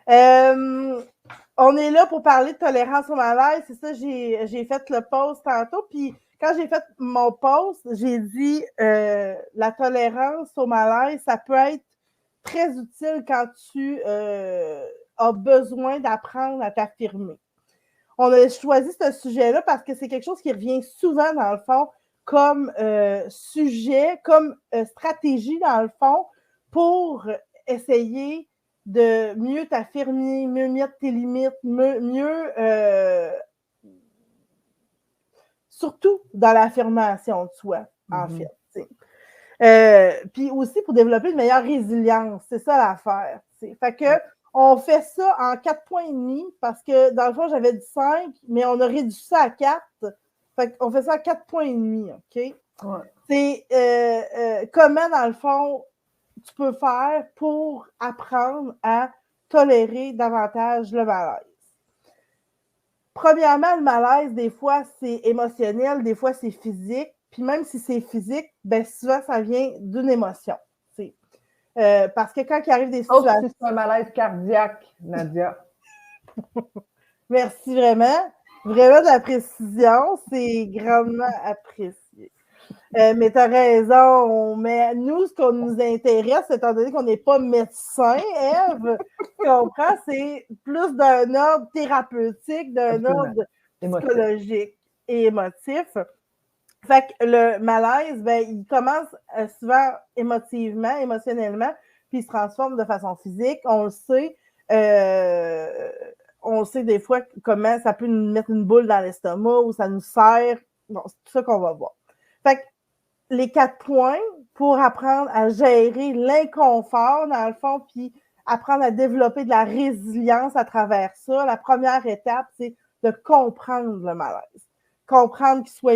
On est là pour parler de tolérance au malaise. C'est ça, j'ai fait le post tantôt. Puis quand j'ai fait mon post, j'ai dit la tolérance au malaise, ça peut être très utile quand tu as besoin d'apprendre à t'affirmer. On a choisi ce sujet-là parce que c'est quelque chose qui revient souvent, dans le fond, comme sujet, comme stratégie, dans le fond, pour essayer de mieux t'affirmer, mieux mettre tes limites, mieux surtout dans l'affirmation de soi, en fait. Puis aussi pour développer une meilleure résilience, c'est ça l'affaire. Fait que on fait ça en 4 points et demi parce que dans le fond, j'avais dit 5, mais on a réduit ça à 4. Fait qu'on fait ça à 4 points et demi, OK? C'est comment, dans le fond, tu peux faire pour apprendre à tolérer davantage le malaise. Premièrement, le malaise, des fois, c'est émotionnel, des fois, c'est physique. Puis même si c'est physique, ben souvent, ça vient d'une émotion. Parce que quand il arrive des situations... Sauf si c'est un malaise cardiaque, Nadia. Merci vraiment. Vraiment de la précision. C'est grandement apprécié. Mais tu as raison. Mais nous, ce qu'on nous intéresse, étant donné qu'on n'est pas médecin, Ève, tu comprends, c'est plus d'un ordre thérapeutique, d'un ordre psychologique et émotif. Fait que le malaise, ben, il commence souvent émotionnellement, puis il se transforme de façon physique. On le sait. On sait des fois comment ça peut nous mettre une boule dans l'estomac ou ça nous serre. Bon, c'est tout ça qu'on va voir. Fait que les 4 points pour apprendre à gérer l'inconfort, dans le fond, puis apprendre à développer de la résilience à travers ça. La première étape, c'est de comprendre le malaise. Comprendre qu'il soit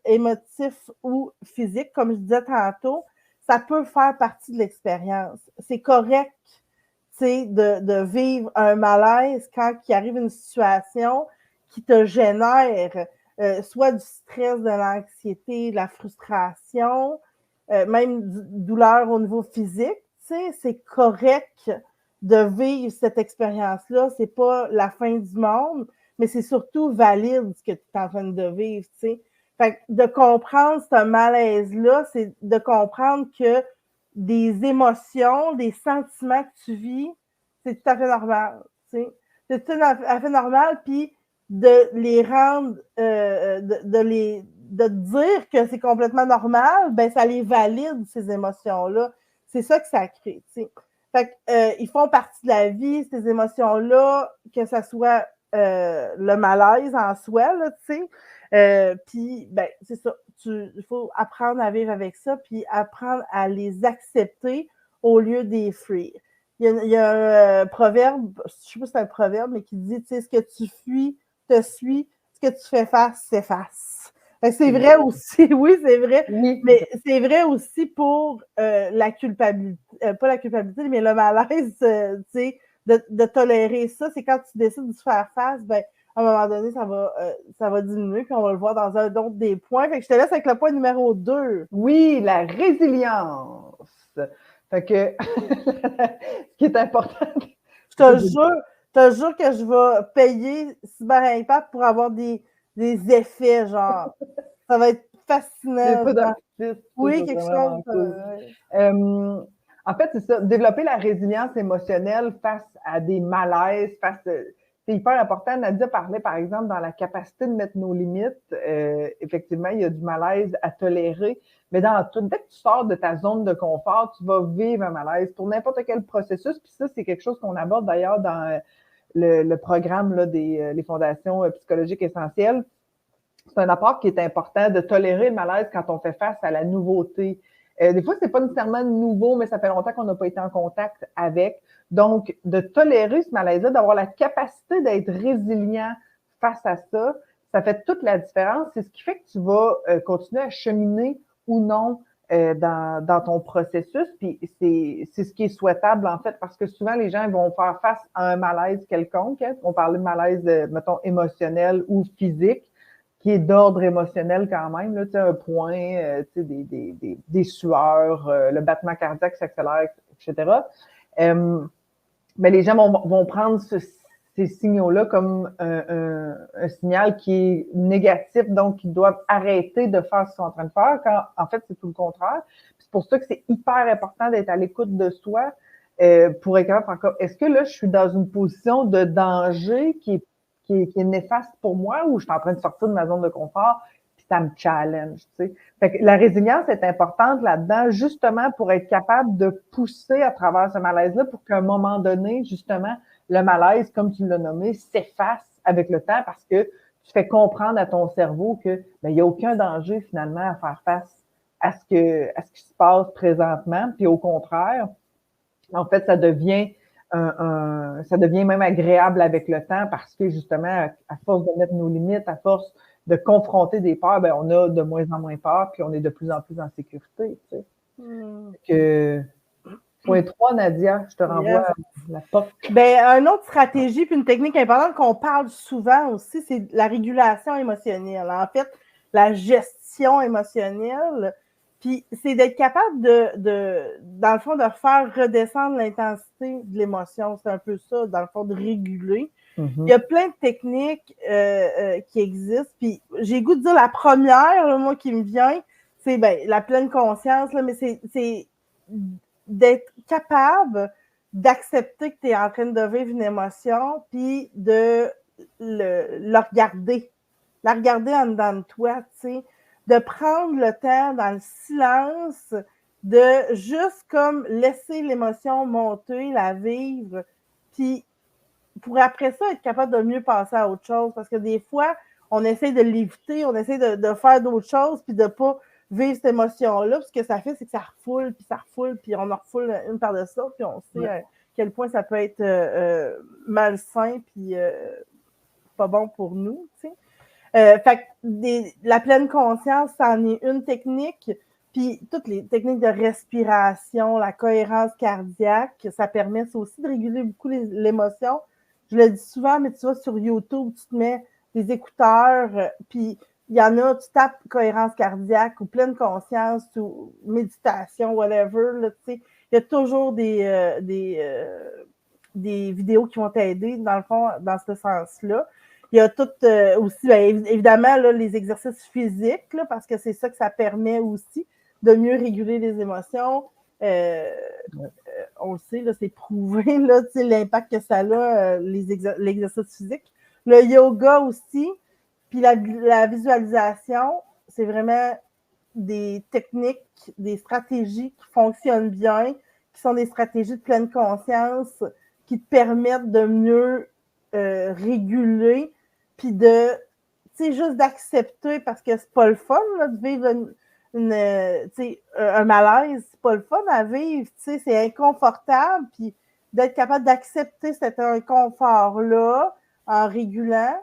émotif ou physique, comme je disais tantôt, ça peut faire partie de l'expérience. C'est correct de vivre un malaise quand il arrive une situation qui te génère soit du stress, de l'anxiété, de la frustration, même douleur au niveau physique. C'est correct de vivre cette expérience-là. C'est pas la fin du monde, mais c'est surtout valide ce que tu es en train de vivre. Fait que de comprendre ce malaise-là, c'est de comprendre que des émotions, des sentiments que tu vis, c'est tout à fait normal. C'est tout à fait normal, puis de les rendre, de dire que c'est complètement normal, ben ça les valide, ces émotions-là. C'est ça que ça crée. T'sais. Fait que, ils font partie de la vie, ces émotions-là, que ce soit le malaise en soi, tu sais. Puis, ben, c'est ça. Il faut apprendre à vivre avec ça, puis apprendre à les accepter au lieu des fuir. Il y a un proverbe, je ne sais pas si c'est un proverbe, mais qui dit, tu sais, ce que tu fuis te suit, ce que tu fais face s'efface. C'est vrai aussi, oui, c'est vrai, mais c'est vrai aussi pour la culpabilité, pas la culpabilité, mais le malaise, tu sais, de tolérer ça. C'est quand tu décides de se faire face, ben, à un moment donné, ça va diminuer, puis on va le voir dans un autre des points. Fait que je te laisse avec le point numéro 2. Oui, la résilience. Fait que, ce qui est important. Je te jure que je vais payer Cyber Impact pour avoir des effets, genre. Ça va être fascinant. Oui, quelque chose. Cool. En fait, c'est ça. Développer la résilience émotionnelle face à des malaises, c'est hyper important. Nadia parlait, par exemple, dans la capacité de mettre nos limites. Effectivement, il y a du malaise à tolérer. Mais dans tout, dès que tu sors de ta zone de confort, tu vas vivre un malaise pour n'importe quel processus. Puis ça, c'est quelque chose qu'on aborde d'ailleurs dans le programme là, les fondations psychologiques essentielles. C'est un apport qui est important de tolérer le malaise quand on fait face à la nouveauté. Des fois, c'est pas nécessairement nouveau, mais ça fait longtemps qu'on n'a pas été en contact avec. Donc, de tolérer ce malaise-là, d'avoir la capacité d'être résilient face à ça, ça fait toute la différence. C'est ce qui fait que tu vas continuer à cheminer ou non dans ton processus. Puis c'est ce qui est souhaitable, en fait, parce que souvent, les gens vont faire face à un malaise quelconque. Hein. On parlait de malaise, mettons, émotionnel ou physique, qui est d'ordre émotionnel quand même, là, tu sais, un point, tu sais, des sueurs, le battement cardiaque s'accélère, etc. ben, les gens vont prendre ces signaux-là comme un signal qui est négatif, donc ils doivent arrêter de faire ce qu'ils sont en train de faire, quand en fait, c'est tout le contraire. C'est pour ça que c'est hyper important d'être à l'écoute de soi pour être capable de faire comme, est-ce que là, je suis dans une position de danger qui est néfaste pour moi ou je suis en train de sortir de ma zone de confort puis ça me challenge, tu sais. Fait que la résilience est importante là-dedans, justement pour être capable de pousser à travers ce malaise-là pour qu'à un moment donné, justement, le malaise, comme tu l'as nommé, s'efface avec le temps parce que tu fais comprendre à ton cerveau que ben, il n'y a aucun danger finalement à faire face à ce qui se passe présentement. Puis au contraire, en fait, ça devient ça devient même agréable avec le temps parce que justement, à force de mettre nos limites, à force de confronter des peurs, ben on a de moins en moins peur, puis on est de plus en plus en sécurité. Tu sais. Que, point 3, Nadia, je te renvoie à la porte. Ben, une autre stratégie puis une technique importante qu'on parle souvent aussi, c'est la régulation émotionnelle. En fait, la gestion émotionnelle. Puis c'est d'être capable dans le fond, de faire redescendre l'intensité de l'émotion. C'est un peu ça, dans le fond, de réguler. Il y a plein de techniques qui existent. Puis j'ai goût de dire la première, là, moi, qui me vient, c'est ben, la pleine conscience, là, mais c'est d'être capable d'accepter que tu es en train de vivre une émotion, puis de la regarder en dedans de toi, tu sais, de prendre le temps dans le silence, de juste comme laisser l'émotion monter, la vivre, puis pour après ça être capable de mieux passer à autre chose, parce que des fois, on essaie de l'éviter, on essaie de faire d'autres choses, puis de pas vivre cette émotion-là. Puis ce que ça fait, c'est que ça refoule, puis on en refoule une par-dessus l'autre, puis on sait à quel point ça peut être malsain, puis pas bon pour nous, tu sais. Fait que la pleine conscience, c'en est une technique, puis toutes les techniques de respiration, la cohérence cardiaque, ça permet aussi de réguler beaucoup l'émotion. Je le dis souvent, mais tu vas sur YouTube, tu te mets des écouteurs, puis il y en a, tu tapes cohérence cardiaque ou pleine conscience ou méditation, whatever, là, tu sais. Il y a toujours des vidéos qui vont t'aider, dans le fond, dans ce sens-là. Il y a tout aussi, bien, évidemment, là, les exercices physiques, là, parce que c'est ça que ça permet aussi de mieux réguler les émotions. On le sait, là, c'est prouvé, là, l'impact que ça a, l'exercice physique. Le yoga aussi, puis la visualisation, c'est vraiment des techniques, des stratégies qui fonctionnent bien, qui sont des stratégies de pleine conscience, qui te permettent de mieux réguler, puis de, tu sais, juste d'accepter, parce que c'est pas le fun, là, de vivre un malaise, c'est pas le fun à vivre, tu sais, c'est inconfortable, puis d'être capable d'accepter cet inconfort-là en régulant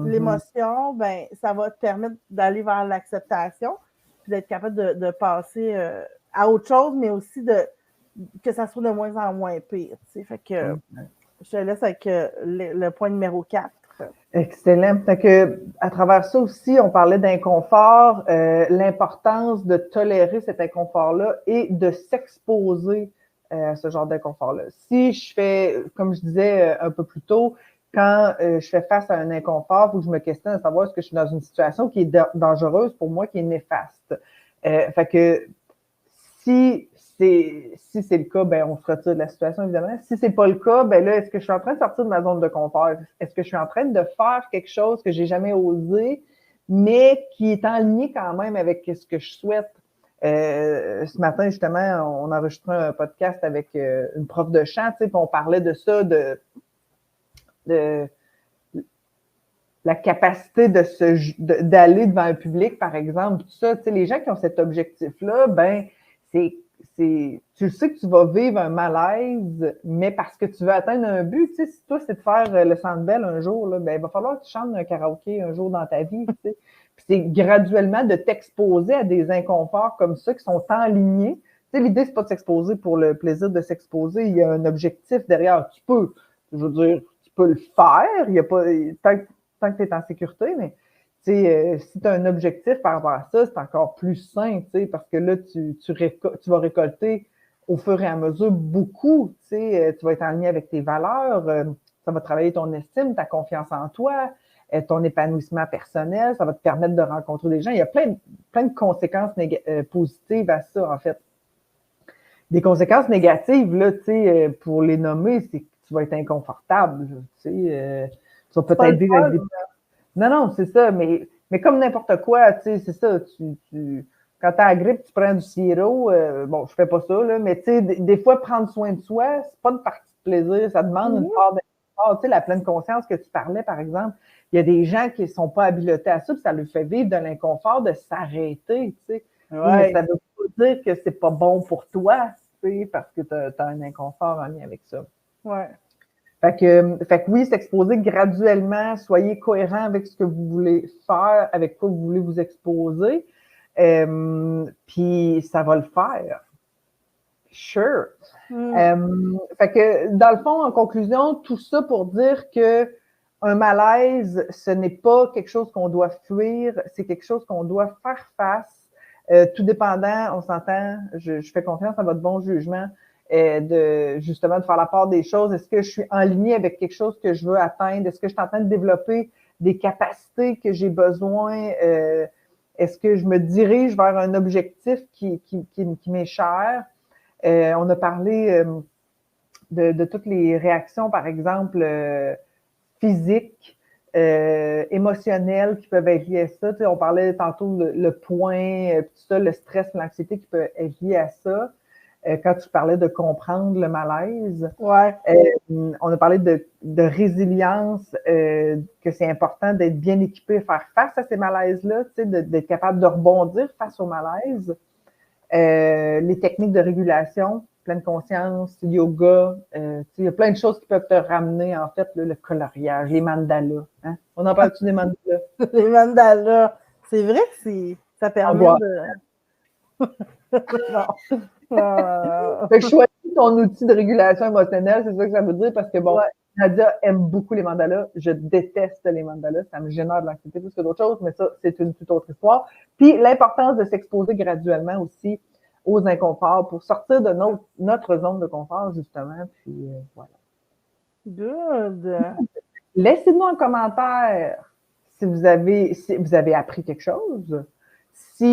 l'émotion, ben, ça va te permettre d'aller vers l'acceptation, puis d'être capable de passer à autre chose, mais aussi que ça soit de moins en moins pire, tu sais. Fait que je te laisse avec le point numéro 4. Excellent. Fait que, à travers ça aussi, on parlait d'inconfort, l'importance de tolérer cet inconfort-là et de s'exposer à ce genre d'inconfort-là. Si je fais, comme je disais un peu plus tôt, quand je fais face à un inconfort, il faut que je me questionne à savoir est-ce que je suis dans une situation qui est dangereuse pour moi, qui est néfaste. Fait que si c'est le cas, ben on se retire de la situation, évidemment. Si c'est pas le cas, ben là, est-ce que je suis en train de sortir de ma zone de confort? Est-ce que je suis en train de faire quelque chose que j'ai jamais osé, mais qui est en ligne quand même avec ce que je souhaite? Ce matin, justement, on enregistrait un podcast avec une prof de chant, tu sais, puis on parlait de ça, de la capacité d'aller devant un public, par exemple, tout ça. Tu sais, les gens qui ont cet objectif-là, ben, tu sais que tu vas vivre un malaise, mais parce que tu veux atteindre un but, tu sais, si toi, c'est de faire le Centre Bell un jour, là, ben, il va falloir que tu chantes un karaoké un jour dans ta vie, tu sais. Puis c'est graduellement de t'exposer à des inconforts comme ça qui sont enlignés. Tu sais, l'idée, c'est pas de s'exposer pour le plaisir de s'exposer. Il y a un objectif derrière. Tu peux, je veux dire, tu peux le faire. Il y a pas, tant que tu es en sécurité, mais si tu as un objectif par rapport à ça, c'est encore plus sain, parce que là, tu vas récolter au fur et à mesure beaucoup. Tu sais, tu vas être en lien avec tes valeurs, ça va travailler ton estime, ta confiance en toi, ton épanouissement personnel, ça va te permettre de rencontrer des gens. Il y a plein de conséquences positives à ça, en fait. Des conséquences négatives, là, tu sais, pour les nommer, c'est que tu vas être inconfortable. Tu sais, tu vas peut-être vivre avec des... Non, c'est ça, mais comme n'importe quoi, tu sais, c'est ça, quand tu as la grippe, tu prends du sirop, bon, je fais pas ça, là, mais tu sais, des fois, prendre soin de soi, c'est pas une partie de plaisir, ça demande une part d'effort. Tu sais, la pleine conscience que tu parlais, par exemple, il y a des gens qui sont pas habilités à ça, puis ça leur fait vivre de l'inconfort de s'arrêter, tu sais. Ouais. Oui, mais ça veut pas dire que c'est pas bon pour toi, tu sais, parce que tu as un inconfort en lien avec ça. Ouais. Fait que oui, s'exposer graduellement, soyez cohérent avec ce que vous voulez faire, avec quoi vous voulez vous exposer, puis ça va le faire. Sure. Fait que dans le fond, en conclusion, tout ça pour dire que un malaise, ce n'est pas quelque chose qu'on doit fuir, c'est quelque chose qu'on doit faire face. Tout dépendant, on s'entend, je fais confiance à votre bon jugement, justement de faire la part des choses. Est-ce que je suis en ligne avec quelque chose que je veux atteindre? Est-ce que je suis en train de développer des capacités que j'ai besoin? Est-ce que je me dirige vers un objectif qui m'est cher? On a parlé de toutes les réactions, par exemple, physiques, émotionnelles qui peuvent être liées à ça. Tu sais, on parlait tantôt le point, tout ça, le stress, l'anxiété qui peut être lié à ça. Quand tu parlais de comprendre le malaise, on a parlé de résilience, que c'est important d'être bien équipé, faire face à ces malaises-là, tu sais, d'être capable de rebondir face au malaise. Les techniques de régulation, pleine conscience, yoga, il y a plein de choses qui peuvent te ramener, en fait, là, le coloriage, les mandalas. Hein? On en parle-tu des mandalas? Les mandalas, c'est vrai que ça permet de... non. Fait que choisis ton outil de régulation émotionnelle, c'est ça que ça veut dire, parce que bon, Nadia aime beaucoup les mandalas. Je déteste les mandalas. Ça me génère de l'anxiété plus que d'autres choses, mais ça, c'est une toute autre histoire. Puis, l'importance de s'exposer graduellement aussi aux inconforts pour sortir de notre zone de confort, justement. Puis, voilà. Good. Laissez-nous en commentaire si vous avez appris quelque chose. Si